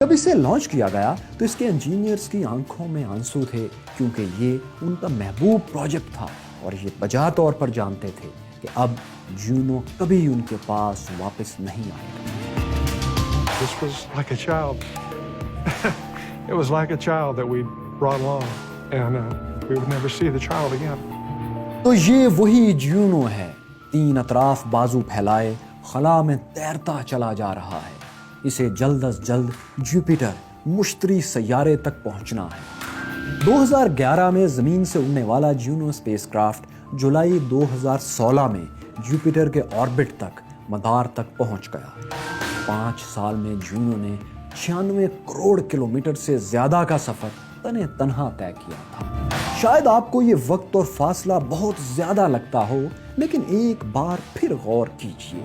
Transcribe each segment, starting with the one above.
जब इसे लॉन्च किया गया तो इसके इंजीनियर्स की आंखों में आंसू थे, क्योंकि ये उनका महबूब प्रोजेक्ट था और ये बजा तौर पर जानते थे कि अब जूनो कभी उनके पास वापस नहीं आएगा। This was like a child. It was like a child that we brought along, and we would never see the child again. तो ये वही जूनो है, तीन अतराफ बाजू फैलाए खला में तैरता चला जा रहा है। इसे जल्द अज जल्द जुपिटर मुश्तरी सैयारे तक पहुंचना है। 2011 में जमीन से उड़ने वाला जूनो स्पेसक्राफ्ट जुलाई 2016 में जुपिटर के ऑर्बिट तक मदार तक पहुंच गया। 5 साल में जूनो ने 96 करोड़ किलोमीटर से ज्यादा का सफर तने तन्हा तय किया था। शायद आपको ये वक्त और फासला बहुत ज्यादा लगता हो, लेकिन एक बार फिर गौर कीजिए।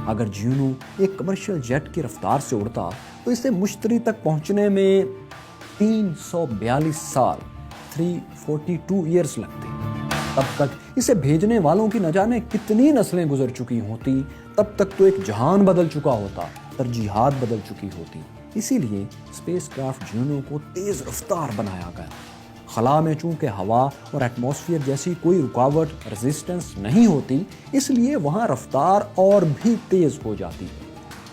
अगर जूनो एक कमर्शियल जेट की रफ्तार से उड़ता तो इसे मुश्तरी तक पहुंचने में 342 साल 342 ईयर्स लगते। तब तक इसे भेजने वालों की न जाने कितनी नस्लें गुजर चुकी होती। तब तक तो एक जहान बदल चुका होता, तरजीहात बदल चुकी होती। इसीलिए स्पेसक्राफ्ट जूनो को तेज रफ्तार बनाया गया। खला में चूंकि हवा और एटमॉस्फेयर जैसी कोई रुकावट रेजिस्टेंस नहीं होती, इसलिए वहाँ रफ्तार और भी तेज हो जाती है।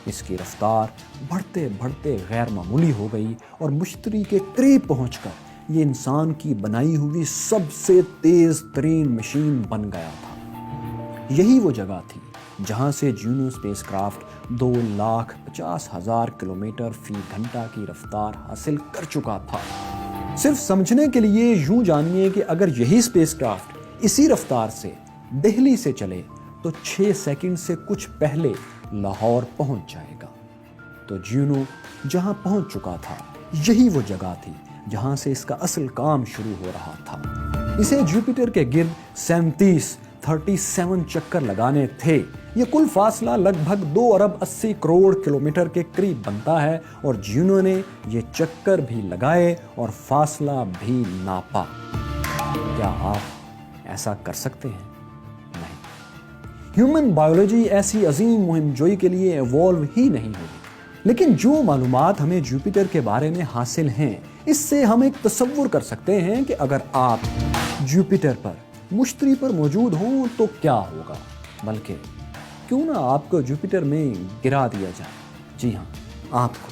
इसकी रफ्तार बढ़ते बढ़ते गैर मामूली हो गई और मुश्तरी के करीब पहुंचकर ये इंसान की बनाई हुई सबसे तेज तरीन मशीन बन गया था। यही वो जगह थी जहां से जूनो स्पेसक्राफ्ट 2,50,000 किलोमीटर फी घंटा की रफ्तार हासिल कर चुका था। सिर्फ समझने के लिए यूं जानिए कि अगर यही स्पेसक्राफ्ट इसी रफ्तार से दिल्ली से चले तो 6 सेकंड से कुछ पहले लाहौर पहुंच जाएगा। तो जूनो जहां पहुंच चुका था, यही वो जगह थी जहां से इसका असल काम शुरू हो रहा था। इसे जुपिटर के गिर्द 37 चक्कर लगाने थे। ये कुल फासला लगभग 2 अरब 80 करोड़ किलोमीटर के करीब बनता है और जूनो ने ये चक्कर भी लगाए और फासला भी नापा। क्या आप ऐसा कर सकते हैं? नहीं। ह्यूमन बायोलॉजी ऐसी अजीम मुहिमजोई के लिए इवॉल्व ही नहीं हुई। लेकिन जो मालूमात हमें जुपिटर के बारे में हासिल हैं, इससे हम एक तसव्वुर कर सकते हैं कि अगर आप जुपिटर पर मुश्तरी पर मौजूद हों तो क्या होगा। बल्कि क्यों ना आपको जुपिटर में गिरा दिया जाए। जी हाँ, आपको।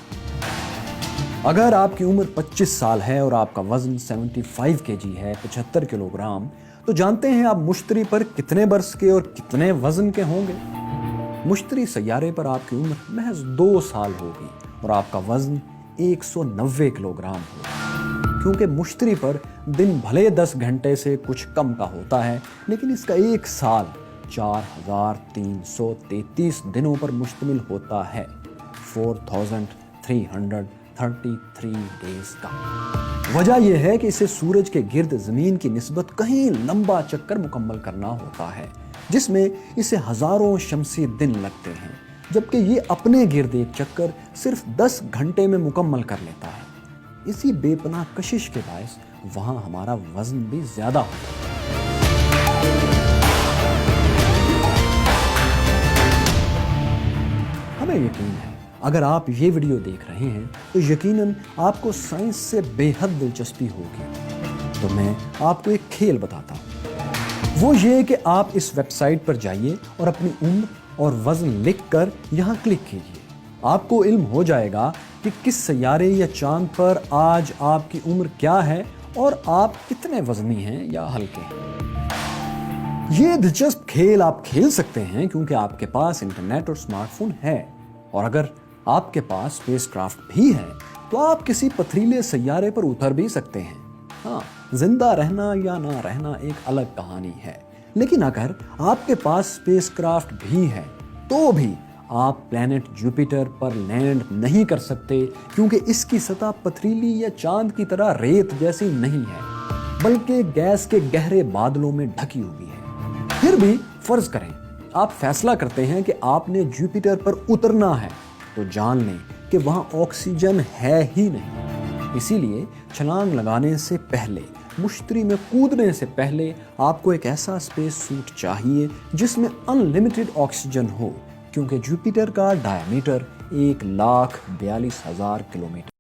अगर आपकी उम्र 25 साल है और आपका वजन 75 केजी है, 75 किलोग्राम, तो जानते हैं आप मुश्तरी पर कितने बरस के और कितने वजन के होंगे। मुश्तरी सैयारे पर आपकी उम्र महज 2 साल होगी और आपका वजन 190 किलोग्राम होगा। क्योंकि मुश्तरी पर दिन भले 10 घंटे से कुछ कम का होता है, लेकिन इसका एक साल 4,333 दिनों पर मुश्तमिल होता है। 4,333 डेज का। वजह यह है कि इसे सूरज के गिर्द जमीन की निस्बत कहीं लंबा चक्कर मुकम्मल करना होता है, जिसमें इसे हजारों शमसी दिन लगते हैं, जबकि ये अपने गिर्द एक चक्कर सिर्फ 10 घंटे में मुकम्मल कर लेता है। इसी बेपनाह कशिश के बायस वहां हमारा वजन भी ज्यादा होता है। हमें यकीन है अगर आप ये वीडियो देख रहे हैं तो यकीनन आपको साइंस से बेहद दिलचस्पी होगी। तो मैं आपको एक खेल बताता हूँ। वो ये कि आप इस वेबसाइट पर जाइए और अपनी उम्र और वजन लिखकर यहाँ क्लिक कीजिए। आपको इल्म हो जाएगा कि किस सैयारे या चांद पर आज आपकी उम्र क्या है और आप कितने वजनी हैं या हल्के हैं। ये दिलचस्प खेल आप खेल सकते हैं क्योंकि आपके पास इंटरनेट और स्मार्टफोन है, और अगर आपके पास स्पेसक्राफ्ट भी है तो आप किसी पथरीले सैयारे पर उतर भी सकते हैं। हाँ, जिंदा रहना या ना रहना एक अलग कहानी है, लेकिन अगर आपके पास स्पेसक्राफ्ट भी है तो भी आप प्लैनेट जुपिटर पर लैंड नहीं कर सकते, क्योंकि इसकी सतह पथरीली या चांद की तरह रेत जैसी नहीं है, बल्कि गैस के गहरे बादलों में ढकी हुई है। फिर भी फर्ज करें आप फैसला करते हैं कि आपने जुपिटर पर उतरना है, तो जान लें कि वहां ऑक्सीजन है ही नहीं। इसीलिए छलांग लगाने से पहले, मुश्तरी में कूदने से पहले आपको एक ऐसा स्पेस सूट चाहिए जिसमें अनलिमिटेड ऑक्सीजन हो, क्योंकि जुपिटर का डायमीटर 1,42,000 किलोमीटर।